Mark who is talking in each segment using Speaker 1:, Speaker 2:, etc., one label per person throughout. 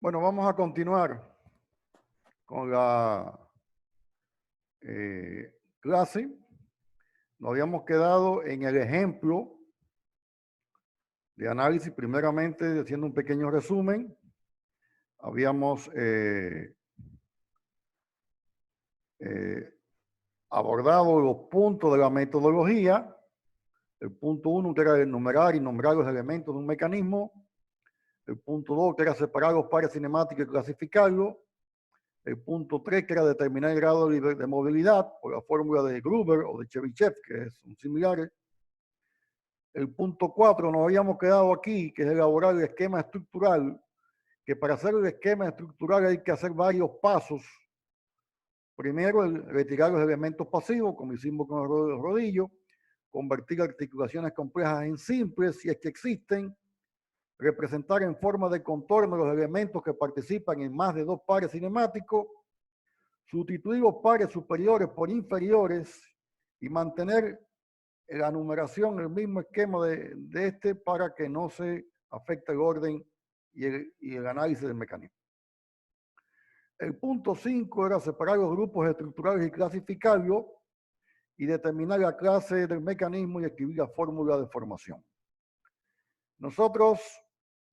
Speaker 1: Bueno, vamos a continuar con la clase. Nos habíamos quedado en el ejemplo de análisis, primeramente haciendo un pequeño resumen. Habíamos abordado los puntos de la metodología. El punto 1, que era enumerar y nombrar los elementos de un mecanismo. El punto 2, que era separar los pares cinemáticos y clasificarlos. El punto 3, que era determinar el grado de movilidad por la fórmula de Gruber o de Chebyshev, que son similares. El punto 4, nos habíamos quedado aquí, que es elaborar el esquema estructural, que para hacer el esquema estructural hay que hacer varios pasos. Primero, retirar los elementos pasivos, como hicimos con el rodillo, convertir articulaciones complejas en simples, si es que existen, representar en forma de contorno los elementos que participan en más de dos pares cinemáticos, sustituir los pares superiores por inferiores y mantener la numeración, el mismo esquema de este para que no se afecte el orden y el análisis del mecanismo. El punto 5 era separar los grupos estructurales y clasificarlos y determinar la clase del mecanismo y escribir la fórmula de formación. Nosotros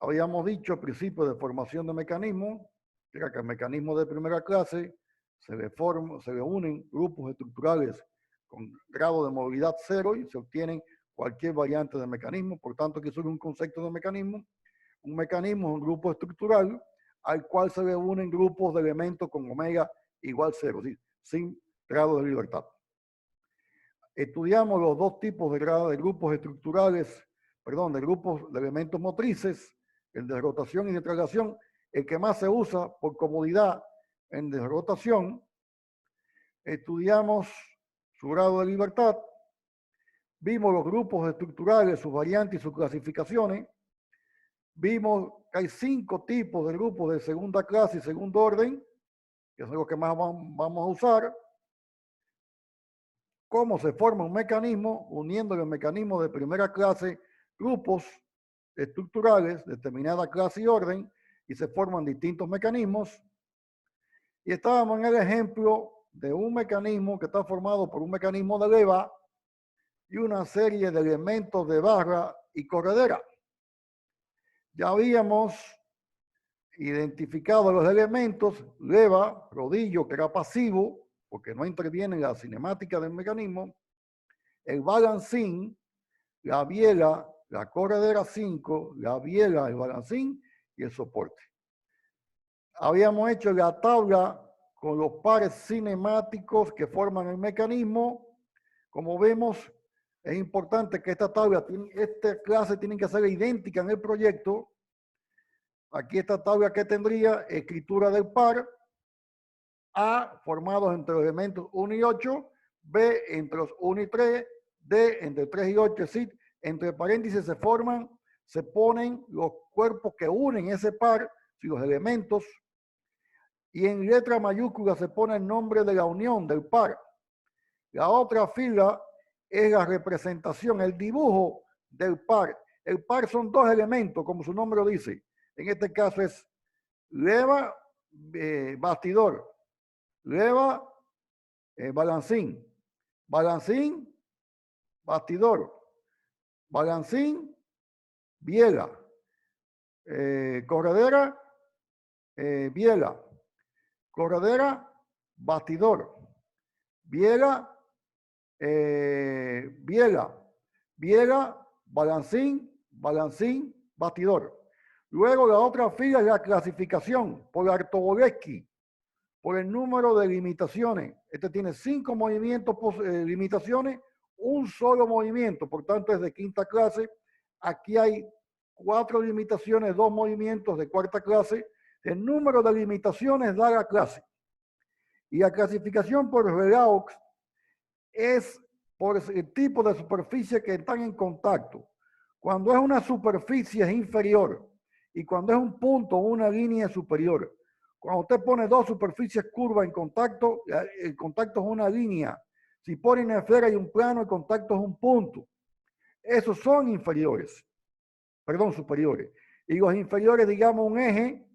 Speaker 1: habíamos dicho al principio de formación de mecanismo, que era que el mecanismo de primera clase se le unen grupos estructurales con grado de movilidad 0 y se obtienen cualquier variante de mecanismo. Por tanto, aquí surge un concepto de mecanismo. Un mecanismo es un grupo estructural al cual se le unen grupos de elementos con omega igual 0, ¿sí? Sin grado de libertad. Estudiamos los dos tipos de grupos estructurales, de grupos de elementos motrices, el de rotación y de traslación. El que más se usa por comodidad en de rotación. Estudiamos su grado de libertad, vimos los grupos estructurales, sus variantes y sus clasificaciones, vimos que hay 5 tipos de grupos de segunda clase y segundo orden, que son los que más vamos a usar, cómo se forma un mecanismo, uniendo el mecanismo de primera clase, grupos estructurales, determinada clase y orden, y se forman distintos mecanismos. Y estábamos en el ejemplo de un mecanismo que está formado por un mecanismo de leva y una serie de elementos de barra y corredera. Ya habíamos identificado los elementos, leva, rodillo, que era pasivo, porque no interviene en la cinemática del mecanismo, el balancín, la biela, la corredera 5, la biela, el balancín y el soporte. Habíamos hecho la tabla con los pares cinemáticos que forman el mecanismo. Como vemos, es importante que esta clase tiene que ser idéntica en el proyecto. Aquí esta tabla que tendría escritura del par, A formados entre los elementos 1 y 8, B entre los 1 y 3, D entre 3 y 8, es decir, entre paréntesis se ponen los cuerpos que unen ese par, los elementos, y en letra mayúscula se pone el nombre de la unión del par. La otra fila es la representación, el dibujo del par. El par son dos elementos, como su nombre lo dice. En este caso es leva, bastidor, leva, balancín, balancín, bastidor, balancín, biela, corredera, biela, corredera, bastidor, biela, biela, balancín, balancín, bastidor. Luego la otra fila es la clasificación por Artobolevsky, por el número de limitaciones. Este tiene 5 movimientos, limitaciones, un solo movimiento, por tanto es de quinta clase. Aquí hay 4 limitaciones, 2 movimientos de cuarta clase. El número de limitaciones da la clase. Y la clasificación por Relaux es por el tipo de superficie que están en contacto. Cuando es una superficie es inferior y cuando es un punto o una línea es superior. Cuando usted pone dos superficies curvas en contacto, el contacto es una línea. Si ponen una esfera y un plano, el contacto es un punto. Esos son inferiores, perdón, superiores. Y los inferiores, digamos, un eje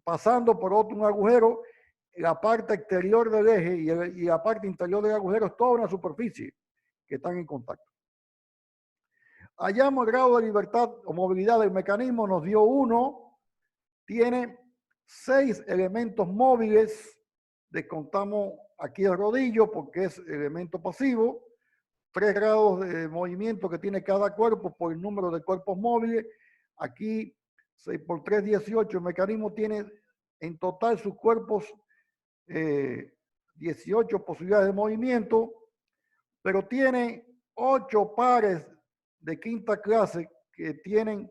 Speaker 1: pasando por otro un agujero, la parte exterior del eje y la parte interior del agujero es toda una superficie que están en contacto. Hallamos el grado de libertad o movilidad del mecanismo, nos dio 1, tiene 6 elementos móviles, descontamos aquí el rodillo porque es elemento pasivo, 3 grados de movimiento que tiene cada cuerpo por el número de cuerpos móviles. Aquí 6 por 3, 18. El mecanismo tiene en total sus cuerpos 18 posibilidades de movimiento, pero tiene 8 pares de quinta clase que tienen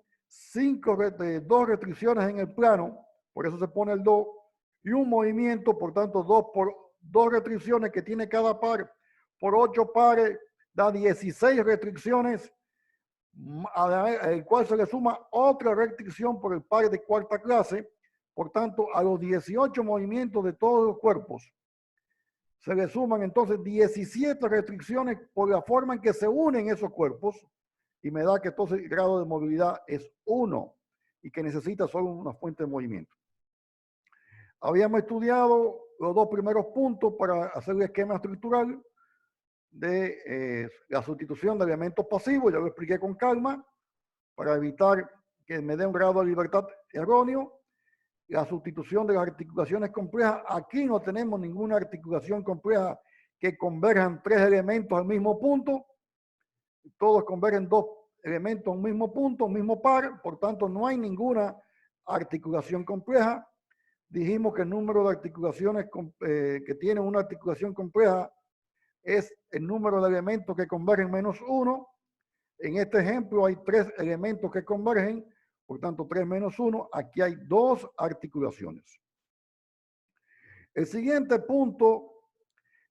Speaker 1: 2 restricciones en el plano, por eso se pone el 2, y un movimiento, por tanto, 2 restricciones que tiene cada par, por 8 pares, da 16 restricciones, al cual se le suma otra restricción por el par de cuarta clase. Por tanto, a los 18 movimientos de todos los cuerpos se le suman entonces 17 restricciones por la forma en que se unen esos cuerpos, y me da que entonces el grado de movilidad es 1 y que necesita solo una fuente de movimiento. Habíamos estudiado los 2 primeros puntos para hacer el esquema estructural de la sustitución de elementos pasivos, ya lo expliqué con calma, para evitar que me dé un grado de libertad erróneo. La sustitución de las articulaciones complejas, aquí no tenemos ninguna articulación compleja que converjan 3 elementos al mismo punto, todos convergen 2 elementos a un mismo punto, un mismo par, por tanto no hay ninguna articulación compleja. Dijimos que el número de articulaciones que tienen una articulación compleja es el número de elementos que convergen menos 1. En este ejemplo hay 3 elementos que convergen, por tanto 3 menos 1, aquí hay 2 articulaciones. El siguiente punto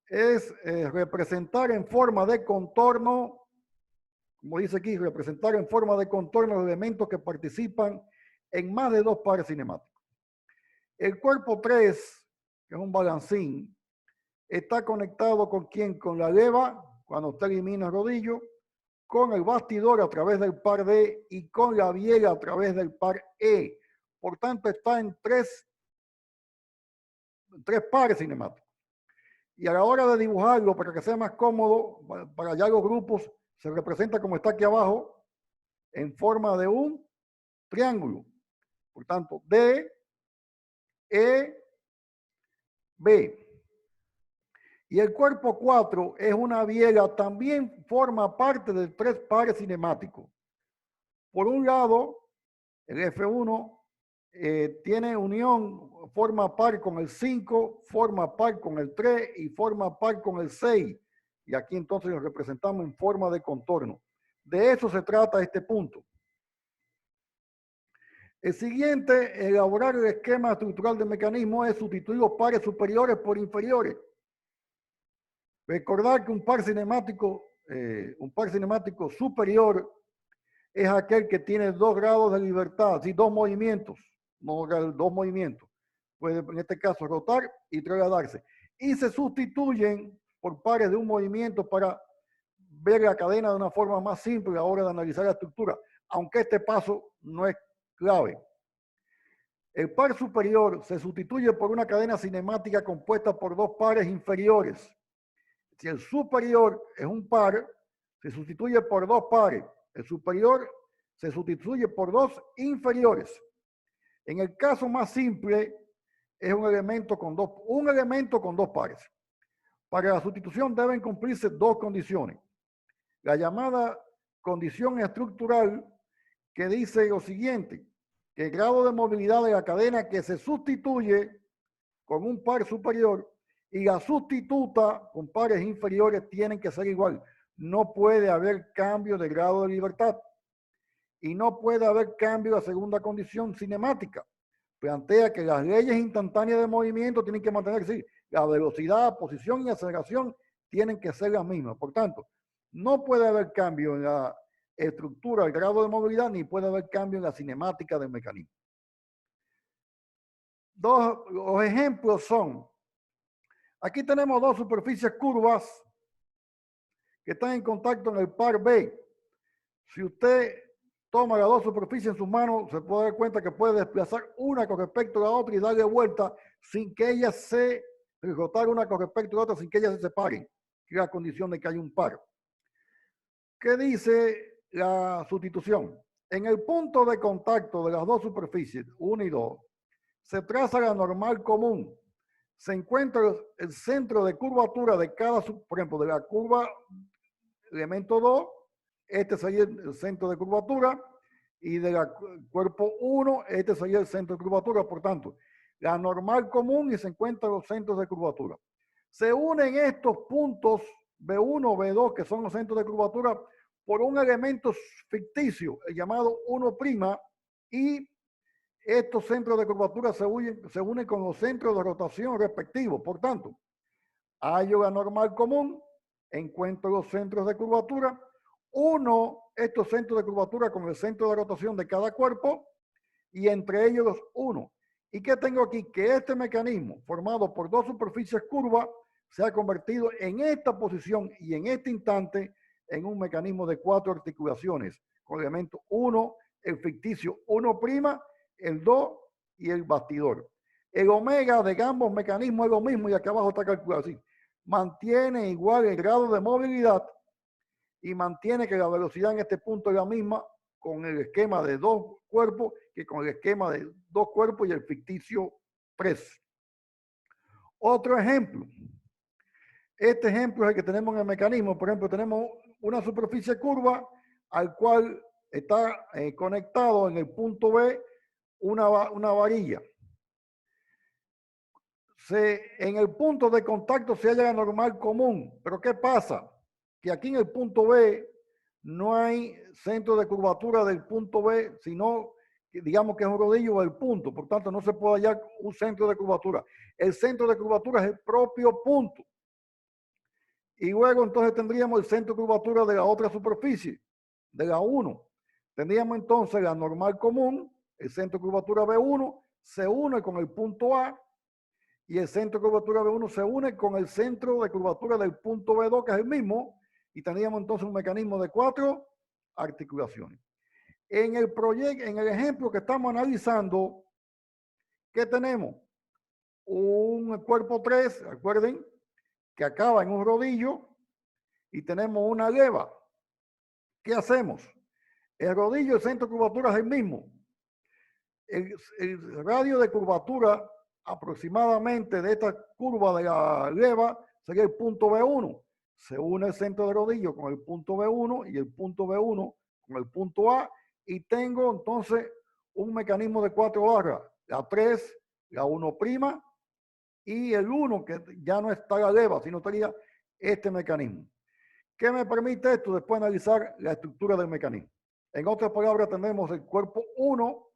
Speaker 1: es representar en forma de contorno, como dice aquí, representar en forma de contorno los elementos que participan en más de 2 pares cinemáticos. El cuerpo 3, que es un balancín, está conectado con quién? Con la leva, cuando usted elimina el rodillo, con el bastidor a través del par D y con la biela a través del par E. Por tanto, está en 3 pares cinemáticos. Y a la hora de dibujarlo, para que sea más cómodo, para ya los grupos, se representa como está aquí abajo, en forma de un triángulo. Por tanto, D, E, B. Y el cuerpo 4 es una biela, también forma parte de 3 pares cinemáticos. Por un lado, el F1 tiene unión, forma par con el 5, forma par con el 3 y forma par con el 6. Y aquí entonces lo representamos en forma de contorno. De eso se trata este punto. El siguiente, elaborar el esquema estructural del mecanismo, es sustituir los pares superiores por inferiores. Recordar que un par cinemático superior es aquel que tiene 2 grados de libertad, ¿sí? 2 movimientos, no 2 movimientos. Puede en este caso rotar y trasladarse. Y se sustituyen por pares de un movimiento para ver la cadena de una forma más simple a la hora de analizar la estructura, aunque este paso no es clave. El par superior se sustituye por una cadena cinemática compuesta por 2 pares inferiores. Si el superior es un par, se sustituye por 2 pares. El superior se sustituye por 2 inferiores. En el caso más simple, es un elemento con 2 pares. Para la sustitución deben cumplirse 2 condiciones. La llamada condición estructural, que dice lo siguiente, que el grado de movilidad de la cadena que se sustituye con un par superior y la sustituta con pares inferiores tienen que ser igual. No puede haber cambio de grado de libertad y no puede haber cambio de la segunda condición cinemática. Plantea que las leyes instantáneas de movimiento tienen que mantenerse. La velocidad, posición y aceleración tienen que ser las mismas. Por tanto, no puede haber cambio en la estructura, el grado de movilidad, ni puede haber cambio en la cinemática del mecanismo. Los ejemplos son, aquí tenemos 2 superficies curvas que están en contacto en el par B. Si usted toma las dos superficies en sus manos, se puede dar cuenta que puede desplazar una con respecto a la otra y darle vuelta sin que ellas se rotar una con respecto a la otra, sin que ellas se separen, que es la condición de que haya un par. ¿Qué dice la sustitución? En el punto de contacto de las dos superficies, 1 y 2, se traza la normal común. Se encuentra el centro de curvatura de cada, por ejemplo, de la curva elemento 2, este sería el centro de curvatura, y de la cuerpo 1, este sería el centro de curvatura. Por tanto, la normal común y se encuentran los centros de curvatura. Se unen estos puntos B1, B2, que son los centros de curvatura, por un elemento ficticio llamado 1', y estos centros de curvatura se unen con los centros de rotación respectivos. Por tanto, hallo la normal común, encuentro los centros de curvatura, uno estos centros de curvatura con el centro de rotación de cada cuerpo y entre ellos los uno. ¿Y qué tengo aquí? Que este mecanismo formado por dos superficies curvas se ha convertido en esta posición y en este instante en un mecanismo de 4 articulaciones con elemento 1, el ficticio 1', el 2 y el bastidor. El omega de ambos mecanismos es lo mismo y acá abajo está calculado así. Mantiene igual el grado de movilidad y mantiene que la velocidad en este punto es la misma con el esquema de dos cuerpos que con el esquema de dos cuerpos y el ficticio 3. Otro ejemplo. Este ejemplo es el que tenemos en el mecanismo. Por ejemplo, tenemos una superficie curva al cual está conectado en el punto B una varilla. En el punto de contacto se halla la normal común. Pero ¿qué pasa? Que aquí en el punto B no hay centro de curvatura del punto B, sino que digamos que es un rodillo del punto. Por tanto, no se puede hallar un centro de curvatura. El centro de curvatura es el propio punto. Y luego entonces tendríamos el centro de curvatura de la otra superficie, de la 1. Tendríamos entonces la normal común, el centro de curvatura B1 se une con el punto A y el centro de curvatura B1 se une con el centro de curvatura del punto B2, que es el mismo, y tendríamos entonces un mecanismo de 4 articulaciones. En el ejemplo que estamos analizando, ¿qué tenemos? Un cuerpo 3, recuerden, que acaba en un rodillo y tenemos una leva. ¿Qué hacemos? El rodillo y el centro de curvatura es el mismo. El radio de curvatura aproximadamente de esta curva de la leva sería el punto B1. Se une el centro de rodillo con el punto B1 y el punto B1 con el punto A y tengo entonces un mecanismo de 4 barras, la 3, la 1' y el 1 que ya no está la leva, sino estaría este mecanismo. ¿Qué me permite esto? Después analizar la estructura del mecanismo. En otras palabras, tenemos el cuerpo 1,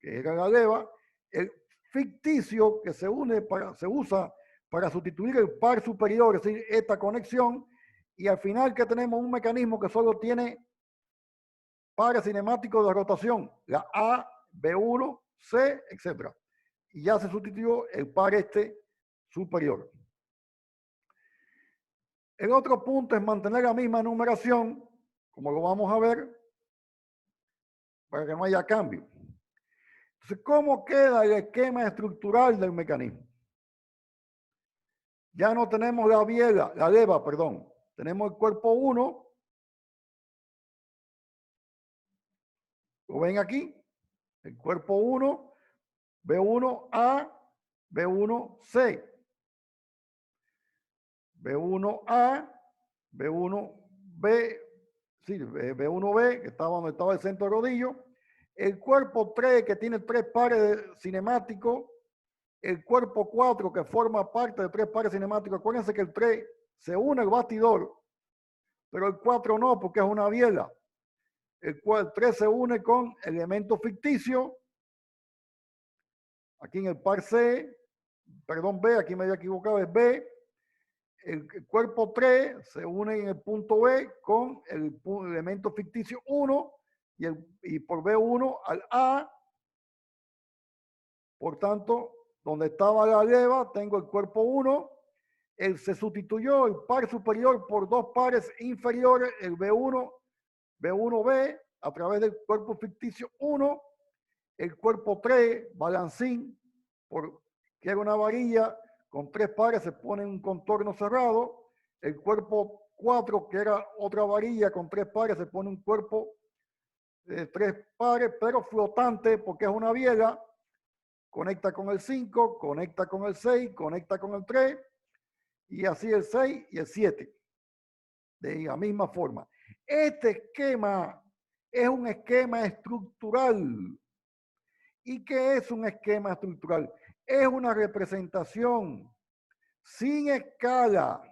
Speaker 1: que era la leva, el ficticio que se usa para sustituir el par superior, es decir, esta conexión, y al final que tenemos un mecanismo que solo tiene pares cinemáticos de rotación, la A, B1, C, etc. Y ya se sustituyó el par superior. El otro punto es mantener la misma numeración, como lo vamos a ver, para que no haya cambio. Entonces, ¿cómo queda el esquema estructural del mecanismo? Ya no tenemos la leva, perdón. Tenemos el cuerpo 1. ¿Lo ven aquí? El cuerpo 1, B1A, B1C. B1A, B1B, sí, B1B, que estaba donde estaba el centro de rodillo. El cuerpo 3, que tiene 3 pares cinemáticos. El cuerpo 4, que forma parte de 3 pares cinemáticos. Acuérdense que el 3 se une al bastidor, pero el 4 no, porque es una biela. El 3 se une con elementos ficticios. Aquí en el par C, perdón, B, aquí me había equivocado, es B. El cuerpo 3 se une en el punto B con el elemento ficticio 1 y por B1 al A. Por tanto, donde estaba la leva, tengo el cuerpo 1 se sustituyó el par superior por dos pares inferiores, el B1, B1B, a través del cuerpo ficticio 1, el cuerpo 3, balancín, que era una varilla con tres pares, se pone en un contorno cerrado, el cuerpo 4, que era otra varilla con tres pares, se pone un cuerpo de tres pares, pero flotante, porque es una biela, conecta con el 5, conecta con el 6, conecta con el 3, y así el 6 y el 7, de la misma forma. Este esquema es un esquema estructural. ¿Y qué es un esquema estructural? Es una representación sin escala,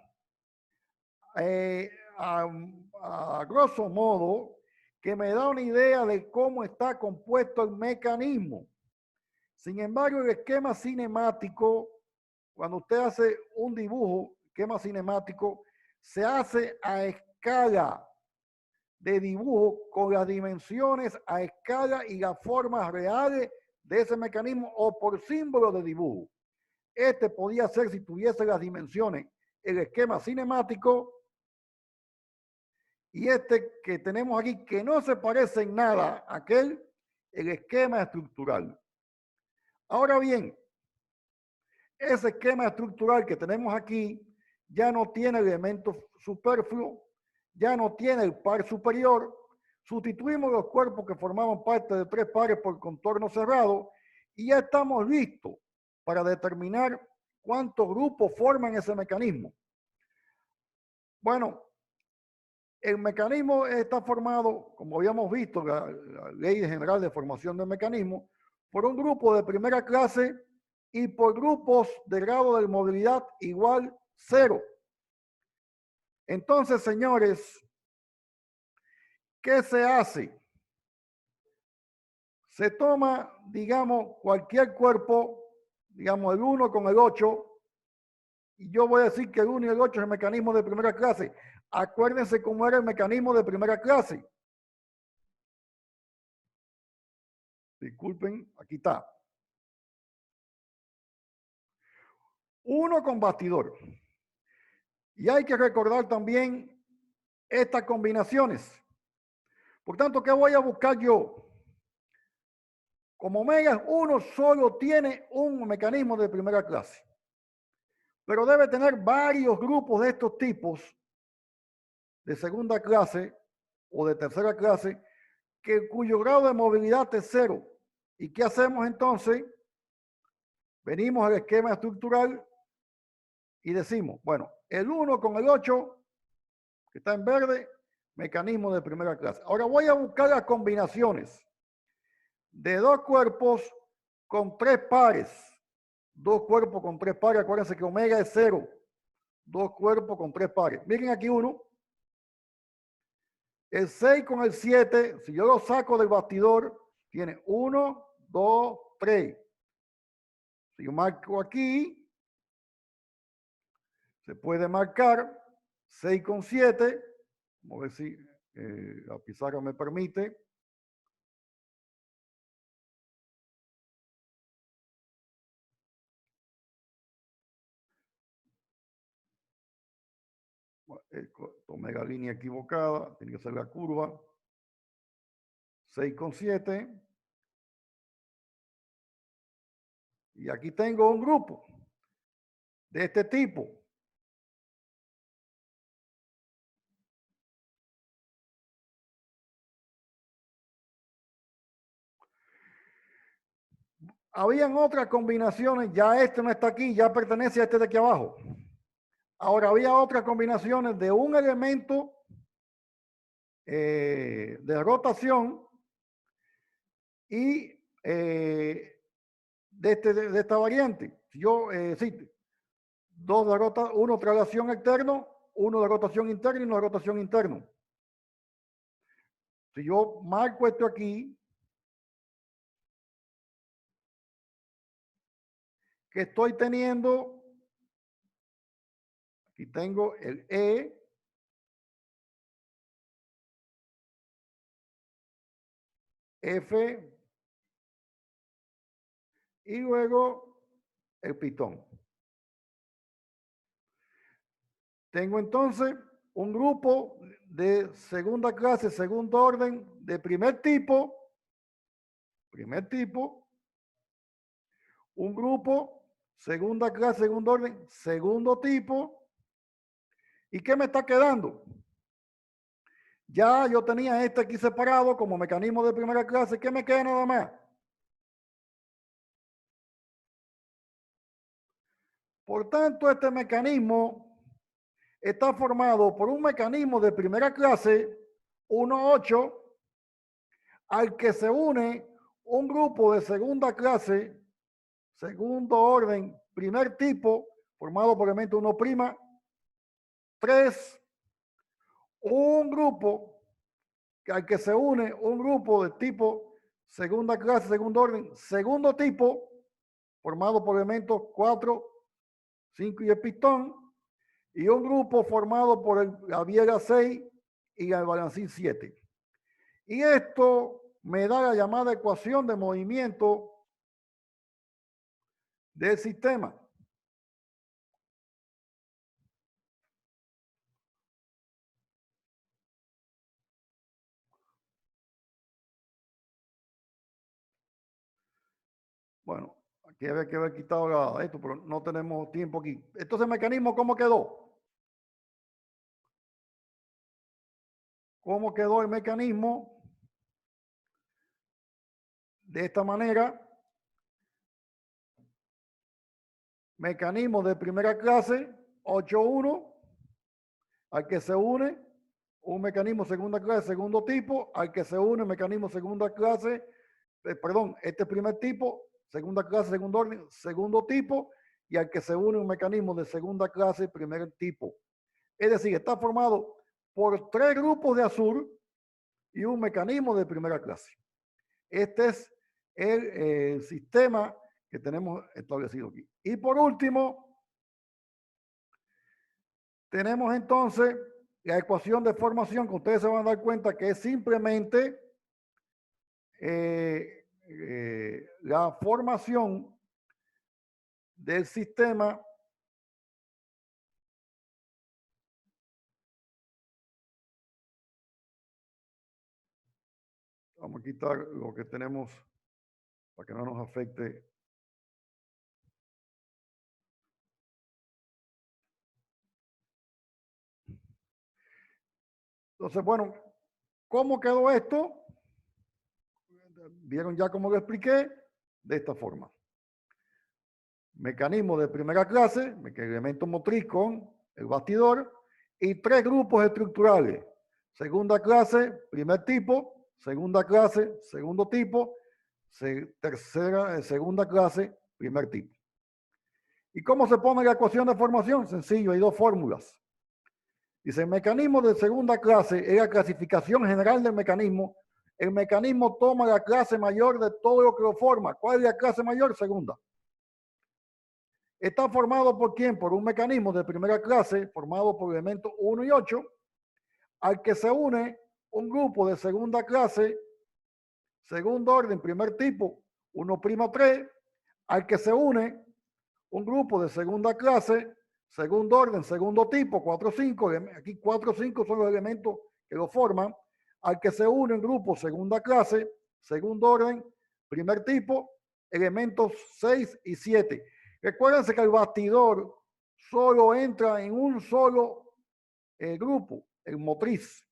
Speaker 1: a grosso modo, que me da una idea de cómo está compuesto el mecanismo. Sin embargo, el esquema cinemático, cuando usted hace un dibujo, esquema cinemático, se hace a escala de dibujo con las dimensiones a escala y las formas reales de ese mecanismo o por símbolo de dibujo. Este podía ser, si tuviese las dimensiones, el esquema cinemático, y este que tenemos aquí, que no se parece en nada a aquel, el esquema estructural. Ahora bien, ese esquema estructural que tenemos aquí ya no tiene elementos superfluos, ya no tiene el par superior. Sustituimos los cuerpos que formaban parte de tres pares por contorno cerrado y ya estamos listos para determinar cuántos grupos forman ese mecanismo. Bueno, el mecanismo está formado, como habíamos visto, la Ley General de Formación del Mecanismo, por un grupo de primera clase y por grupos de grado de movilidad igual 0. Entonces, señores, ¿qué se hace? Se toma, digamos, cualquier cuerpo, digamos, el 1 con el 8, y yo voy a decir que el 1 y el 8 es el mecanismo de primera clase. Acuérdense cómo era el mecanismo de primera clase. Disculpen, aquí está. 1 con bastidor. Y hay que recordar también estas combinaciones. Por tanto, ¿qué voy a buscar yo? Como omega 1 solo tiene un mecanismo de primera clase, pero debe tener varios grupos de estos tipos de segunda clase o de tercera clase cuyo grado de movilidad es 0. ¿Y qué hacemos entonces? Venimos al esquema estructural y decimos, bueno, el 1 con el 8, que está en verde, mecanismo de primera clase. Ahora voy a buscar las combinaciones de dos cuerpos con tres pares. Dos cuerpos con tres pares, acuérdense que omega es 0. Dos cuerpos con tres pares. Miren aquí uno. El 6 con el 7, si yo lo saco del bastidor, tiene 1, 2, 3. Si yo marco aquí, se puede marcar 6 con 7. Vamos a ver si la pizarra me permite. Tomé la línea equivocada, tiene que ser la curva. 6 con 7. Y aquí tengo un grupo de este tipo. Habían otras combinaciones, ya este no está aquí, ya pertenece a este de aquí abajo. Ahora había otras combinaciones de un elemento de rotación y de esta variante. Si yo cito dos de uno de traslación externo, uno de rotación interna y uno de rotación interno. Si yo marco esto aquí, que estoy teniendo, aquí tengo el E, F y luego el pitón. Tengo entonces un grupo de segunda clase, segundo orden, de primer tipo, un grupo, segunda clase, segundo orden, segundo tipo. ¿Y qué me está quedando? Ya yo tenía este aquí separado como mecanismo de primera clase. ¿Qué me queda nada más? Por tanto, este mecanismo está formado por un mecanismo de primera clase 1,8 al que se une un grupo de segunda clase, segundo orden, primer tipo, formado por elemento 1', 3, un grupo al que se une un grupo de tipo segunda clase, segundo orden, segundo tipo, formado por elementos 4, 5 y el pistón, y un grupo formado por la viega 6 y el balancín 7. Y esto me da la llamada ecuación de movimiento del sistema. Bueno, aquí había que haber quitado esto, pero no tenemos tiempo aquí. Entonces, el mecanismo, ¿cómo quedó? ¿Cómo quedó el mecanismo? De esta manera, mecanismo de primera clase, 8,1, al que se une un mecanismo segunda clase, segundo tipo, al que se une un mecanismo segunda clase, este primer tipo, segunda clase, segundo orden, segundo tipo, y al que se une un mecanismo de segunda clase, primer tipo. Es decir, está formado por 3 grupos de azul y un mecanismo de primera clase. Este es el sistema que tenemos establecido aquí. Y por último, tenemos entonces la ecuación de formación, que ustedes se van a dar cuenta que es simplemente la formación del sistema Vamos a quitar lo que tenemos para que no nos afecte. Entonces, bueno, ¿cómo quedó esto? Vieron ya cómo lo expliqué, de esta forma. Mecanismo de primera clase, elemento motriz con el bastidor, y 3 grupos estructurales. Segunda clase, primer tipo, segunda clase, segundo tipo, segunda clase, primer tipo. ¿Y cómo se pone la ecuación de formación? Sencillo, hay 2 fórmulas. Dice, el mecanismo de segunda clase es la clasificación general del mecanismo. El mecanismo toma la clase mayor de todo lo que lo forma. ¿Cuál es la clase mayor? Segunda. Está formado por quién? Por un mecanismo de primera clase formado por elementos 1 y 8, al que se une un grupo de segunda clase, segundo orden, primer tipo, 1', 3, al que se une un grupo de segunda clase, segundo orden, segundo tipo, 4, 5, aquí 4, 5 son los elementos que lo forman, al que se une un grupo segunda clase, segundo orden, primer tipo, elementos 6 y 7. Recuérdense que el bastidor solo entra en un solo grupo, el motriz.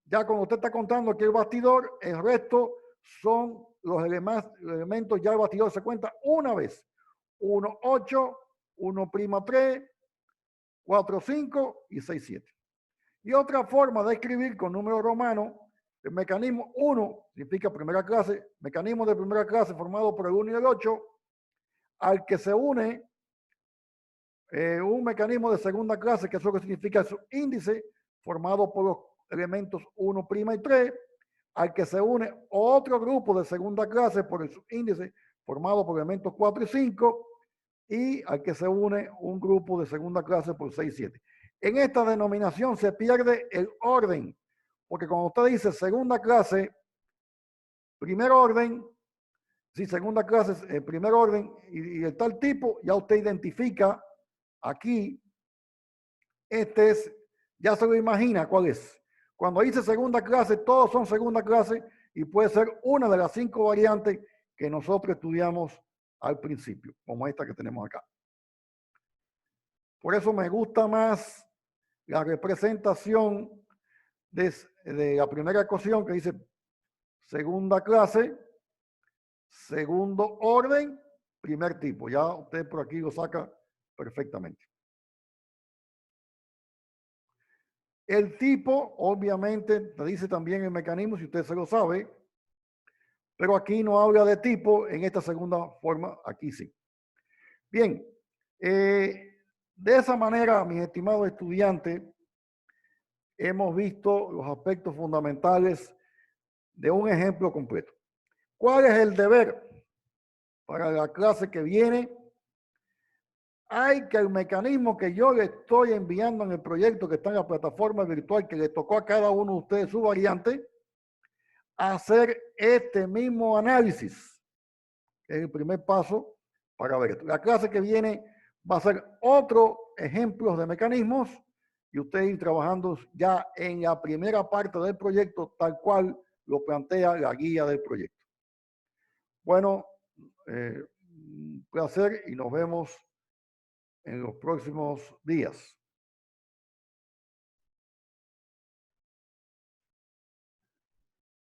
Speaker 1: Ya cuando usted está contando que el bastidor, el resto son los elementos, ya el bastidor se cuenta una vez. 1, 8, 1', 3, 4, 5 y 6, 7. Y otra forma de escribir con números romanos, el mecanismo 1 significa primera clase, mecanismo de primera clase formado por el 1 y el 8, al que se une un mecanismo de segunda clase, que eso significa su índice, formado por los elementos 1' y 3, al que se une otro grupo de segunda clase por el subíndice, formado por elementos 4 y 5, y al que se une un grupo de segunda clase por 6 y 7. En esta denominación se pierde el orden, porque cuando usted dice segunda clase, primer orden, si segunda clase, primer orden y el tal tipo, ya usted identifica aquí Este es, ya se lo imagina cuál es. Cuando dice segunda clase, todos son segunda clase y puede ser una de las 5 variantes que nosotros estudiamos al principio, como esta que tenemos acá. Por eso me gusta más la representación de la primera ecuación que dice segunda clase, segundo orden, primer tipo. Ya usted por aquí lo saca perfectamente. El tipo, obviamente, te dice también el mecanismo, si usted se lo sabe, pero aquí no habla de tipo en esta segunda forma, aquí sí. Bien, de esa manera, mis estimados estudiantes, hemos visto los aspectos fundamentales de un ejemplo completo. ¿Cuál es el deber para la clase que viene? Hay que el mecanismo que yo le estoy enviando en el proyecto que está en la plataforma virtual que le tocó a cada uno de ustedes su variante, hacer este mismo análisis. Es el primer paso para ver esto. La clase que viene va a ser otro ejemplo de mecanismos y ustedes ir trabajando ya en la primera parte del proyecto tal cual lo plantea la guía del proyecto. Bueno, un placer y nos vemos en los próximos días.